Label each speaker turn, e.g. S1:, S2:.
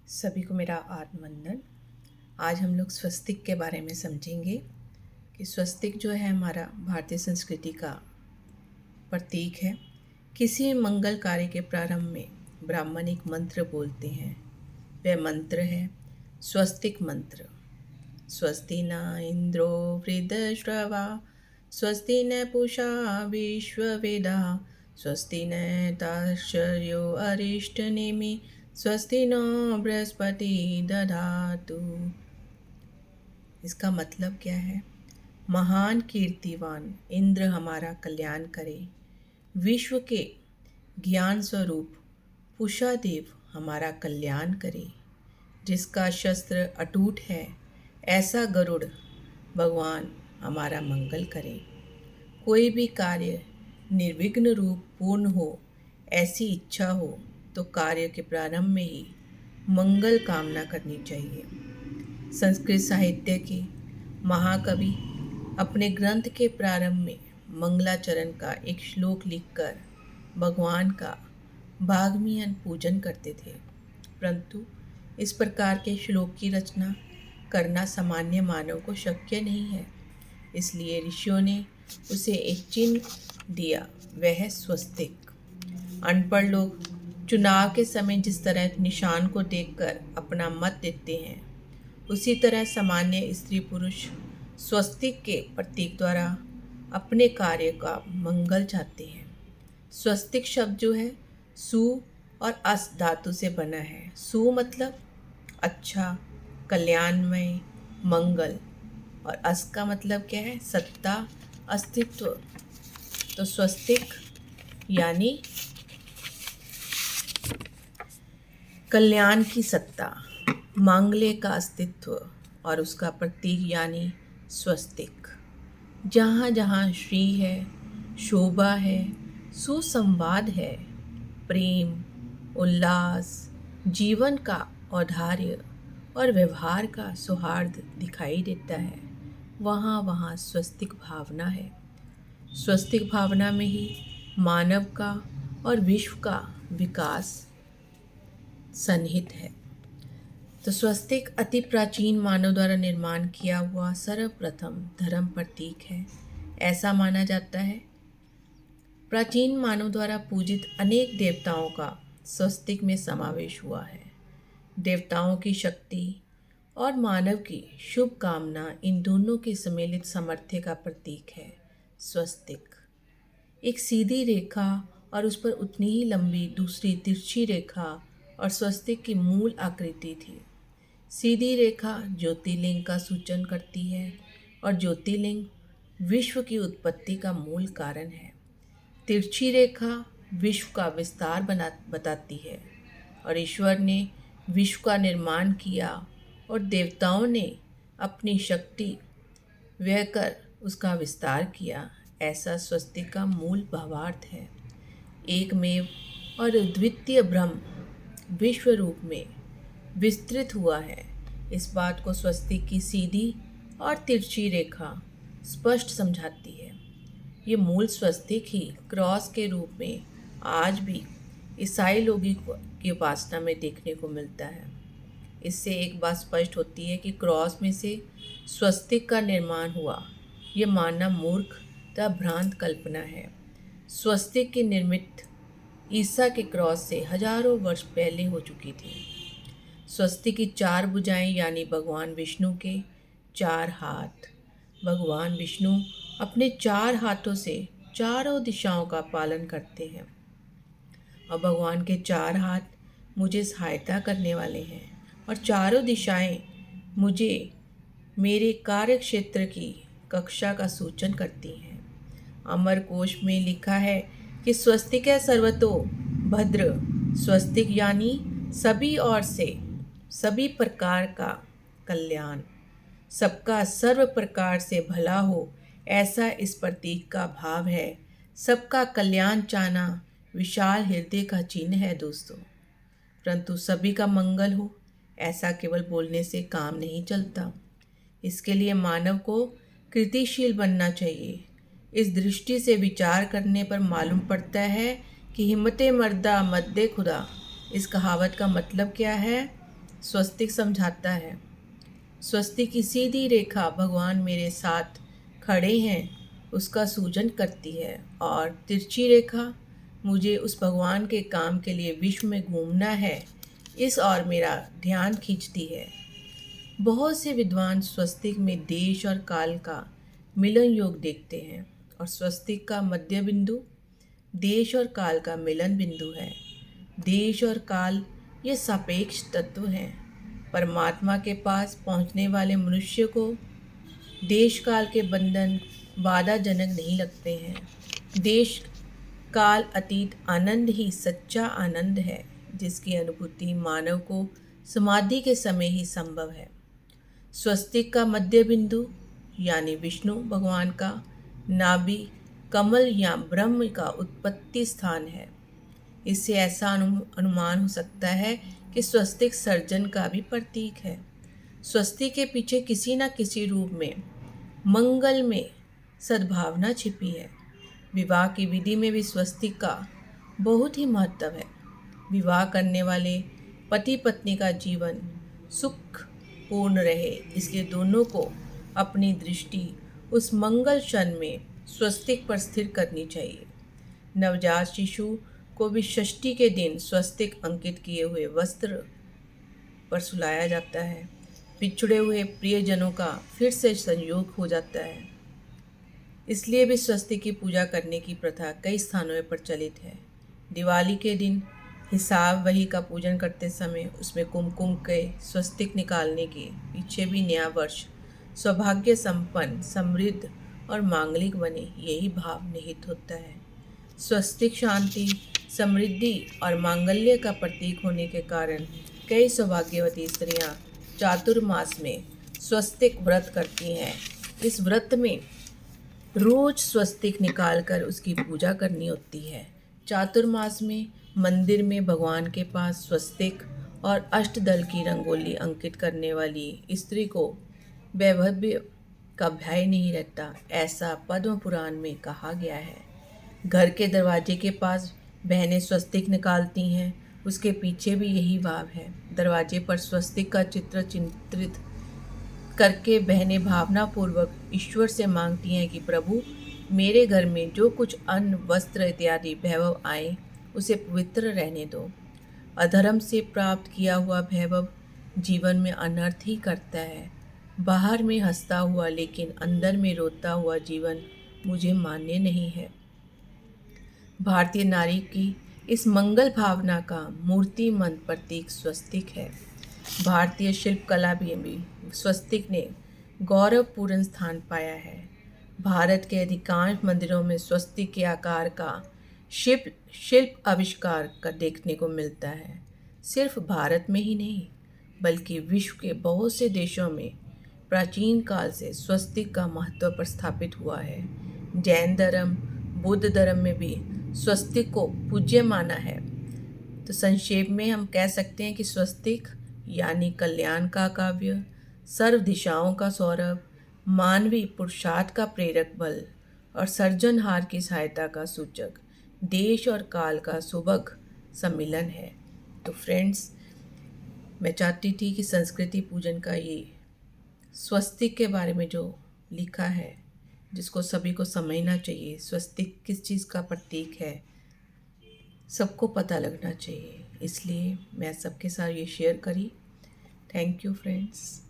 S1: सभी को मेरा आत्मवंदन। आज हम लोग स्वस्तिक के बारे में समझेंगे कि स्वस्तिक जो है हमारा भारतीय संस्कृति का प्रतीक है। किसी मंगल कार्य के प्रारंभ में ब्राह्मण एक मंत्र बोलते हैं। वह मंत्र है स्वस्तिक मंत्र। स्वस्ति न इंद्रो वृद्धश्रवा, स्वस्ति न पूषा विश्ववेदा, स्वस्ति न तार्क्ष्यो अरिष्टनेमि, स्वस्ति नो बृहस्पति दधातु। इसका मतलब क्या है? महान कीर्तिवान इंद्र हमारा कल्याण करे, विश्व के ज्ञान स्वरूप पूषा देव हमारा कल्याण करे, जिसका शस्त्र अटूट है ऐसा गरुड़ भगवान हमारा मंगल करे। कोई भी कार्य निर्विघ्न रूप पूर्ण हो ऐसी इच्छा हो तो कार्य के प्रारंभ में ही मंगल कामना करनी चाहिए। संस्कृत साहित्य के महाकवि अपने ग्रंथ के प्रारंभ में मंगलाचरण का एक श्लोक लिखकर भगवान का भागमियन पूजन करते थे, परंतु इस प्रकार के श्लोक की रचना करना सामान्य मानव को शक्य नहीं है। इसलिए ऋषियों ने उसे एक चिन्ह दिया, वह है स्वस्तिक। अनपढ़ लोग चुनाव के समय जिस तरह निशान को देखकर अपना मत देते हैं, उसी तरह सामान्य स्त्री पुरुष स्वस्तिक के प्रतीक द्वारा अपने कार्य का मंगल चाहते हैं। स्वस्तिक शब्द जो है सु और अस धातु से बना है। सु मतलब अच्छा, कल्याणमय, मंगल, और अस का मतलब क्या है? सत्ता, अस्तित्व। तो स्वस्तिक यानी कल्याण की सत्ता, मांगल्य का अस्तित्व और उसका प्रतीक यानी स्वस्तिक। जहाँ जहाँ श्री है, शोभा है, सुसंवाद है, प्रेम, उल्लास, जीवन का औदार्य और व्यवहार का सौहार्द दिखाई देता है, वहाँ वहाँ स्वस्तिक भावना है। स्वस्तिक भावना में ही मानव का और विश्व का विकास सन्निहित है। तो स्वस्तिक अति प्राचीन मानव द्वारा निर्माण किया हुआ सर्वप्रथम धर्म प्रतीक है, ऐसा माना जाता है। प्राचीन मानव द्वारा पूजित अनेक देवताओं का स्वस्तिक में समावेश हुआ है। देवताओं की शक्ति और मानव की शुभ कामना, इन दोनों के सम्मिलित सामर्थ्य का प्रतीक है स्वस्तिक। एक सीधी रेखा और उस पर उतनी ही लंबी दूसरी तिरछी रेखा और स्वस्तिक की मूल आकृति थी। सीधी रेखा ज्योतिर्लिंग का सूचन करती है और ज्योतिर्लिंग विश्व की उत्पत्ति का मूल कारण है। तिरछी रेखा विश्व का विस्तार बताती है और ईश्वर ने विश्व का निर्माण किया और देवताओं ने अपनी शक्ति व्यय कर उसका विस्तार किया, ऐसा स्वस्तिक का मूल भावार्थ है। एकमेव और द्वितीय ब्रह्म विश्व रूप में विस्तृत हुआ है। इस बात को स्वस्तिक की सीधी और तिरछी रेखा स्पष्ट समझाती है। ये मूल स्वस्तिक ही क्रॉस के रूप में आज भी ईसाई लोगों की उपासना में देखने को मिलता है। इससे एक बात स्पष्ट होती है कि क्रॉस में से स्वस्तिक का निर्माण हुआ, ये मानना मूर्ख तथा भ्रांत कल्पना है। स्वस्तिक की निर्मित ईसा के क्रॉस से हजारों वर्ष पहले हो चुकी थी। स्वस्तिक की चार भुजाएं यानी भगवान विष्णु के चार हाथ। भगवान विष्णु अपने चार हाथों से चारों दिशाओं का पालन करते हैं और भगवान के चार हाथ मुझे सहायता करने वाले हैं और चारों दिशाएं मुझे मेरे कार्य क्षेत्र की कक्षा का सूचन करती हैं। अमर कोश में लिखा है कि स्वस्तिक है सर्वतो भद्र। स्वस्तिक यानी सभी ओर से सभी प्रकार का कल्याण, सबका सर्व प्रकार से भला हो, ऐसा इस प्रतीक का भाव है। सबका कल्याण चाहना विशाल हृदय का चिन्ह है दोस्तों। परंतु सभी का मंगल हो, ऐसा केवल बोलने से काम नहीं चलता। इसके लिए मानव को कृतिशील बनना चाहिए। इस दृष्टि से विचार करने पर मालूम पड़ता है कि हिम्मते मर्दा मद्दे खुदा। इस कहावत का मतलब क्या है? स्वस्तिक समझाता है, स्वस्तिक की सीधी रेखा भगवान मेरे साथ खड़े हैं उसका सूजन करती है, और तिरछी रेखा मुझे उस भगवान के काम के लिए विश्व में घूमना है इस और मेरा ध्यान खींचती है। बहुत से विद्वान स्वस्तिक में देश और काल का मिलन योग देखते हैं, और स्वस्तिक का मध्य बिंदु देश और काल का मिलन बिंदु है। देश और काल ये सापेक्ष तत्व हैं। परमात्मा के पास पहुंचने वाले मनुष्य को देश काल के बंधन बाधाजनक नहीं लगते हैं। देश काल अतीत आनंद ही सच्चा आनंद है, जिसकी अनुभूति मानव को समाधि के समय ही संभव है। स्वस्तिक का मध्य बिंदु यानी विष्णु भगवान का नाभि कमल या ब्रह्म का उत्पत्ति स्थान है। इससे ऐसा अनुमान हो सकता है कि स्वस्तिक सर्जन का भी प्रतीक है। स्वस्तिक के पीछे किसी न किसी रूप में मंगल में सद्भावना छिपी है। विवाह की विधि में भी स्वस्तिक का बहुत ही महत्व है। विवाह करने वाले पति पत्नी का जीवन सुखपूर्ण रहे, इसलिए दोनों को अपनी दृष्टि उस मंगल क्षण में स्वस्तिक पर स्थिर करनी चाहिए। नवजात शिशु को भी षष्ठी के दिन स्वस्तिक अंकित किए हुए वस्त्र पर सुलाया जाता है। बिछड़े हुए प्रियजनों का फिर से संयोग हो जाता है, इसलिए भी स्वस्तिक की पूजा करने की प्रथा कई स्थानों में प्रचलित है। दिवाली के दिन हिसाब वही का पूजन करते समय उसमें कुमकुम के स्वस्तिक निकालने के पीछे भी नया वर्ष सौभाग्य संपन्न, समृद्ध और मांगलिक बने, यही भाव निहित होता है। स्वस्तिक शांति, समृद्धि और मांगल्य का प्रतीक होने के कारण कई सौभाग्यवती स्त्रियां चातुर्मास में स्वस्तिक व्रत करती हैं। इस व्रत में रोज स्वस्तिक निकालकर उसकी पूजा करनी होती है। चातुर्मास में मंदिर में भगवान के पास स्वस्तिक और अष्टदल की रंगोली अंकित करने वाली स्त्री को वैभव्य का भय नहीं रहता, ऐसा पद्म पुराण में कहा गया है। घर के दरवाजे के पास बहनें स्वस्तिक निकालती हैं, उसके पीछे भी यही भाव है। दरवाजे पर स्वस्तिक का चित्र चित्रित करके बहनें भावनापूर्वक ईश्वर से मांगती हैं कि प्रभु मेरे घर में जो कुछ अन्न वस्त्र इत्यादि वैभव आए उसे पवित्र रहने दो। अधर्म से प्राप्त किया हुआ वैभव जीवन में अनर्थ ही करता है। बाहर में हंसता हुआ लेकिन अंदर में रोता हुआ जीवन मुझे मान्य नहीं है। भारतीय नारी की इस मंगल भावना का मूर्तिमंत प्रतीक स्वस्तिक है। भारतीय शिल्पकला भी स्वस्तिक ने गौरवपूर्ण स्थान पाया है। भारत के अधिकांश मंदिरों में स्वस्तिक के आकार का शिल्प आविष्कार का देखने को मिलता है। सिर्फ भारत में ही नहीं बल्कि विश्व के बहुत से देशों में प्राचीन काल से स्वस्तिक का महत्व प्रस्थापित हुआ है। जैन धर्म, बुद्ध धर्म में भी स्वस्तिक को पूज्य माना है। तो संक्षेप में हम कह सकते हैं कि स्वस्तिक यानी कल्याण का काव्य, सर्व दिशाओं का सौरभ, मानवीय पुरुषार्थ का प्रेरक बल और सर्जनहार की सहायता का सूचक, देश और काल का सुभग सम्मिलन है। तो फ्रेंड्स, मैं चाहती थी कि संस्कृति पूजन का ये स्वस्तिक के बारे में जो लिखा है, जिसको सभी को समझना चाहिए, स्वस्तिक किस चीज़ का प्रतीक है, सबको पता लगना चाहिए, इसलिए मैं सबके साथ ये शेयर करी। Thank you friends.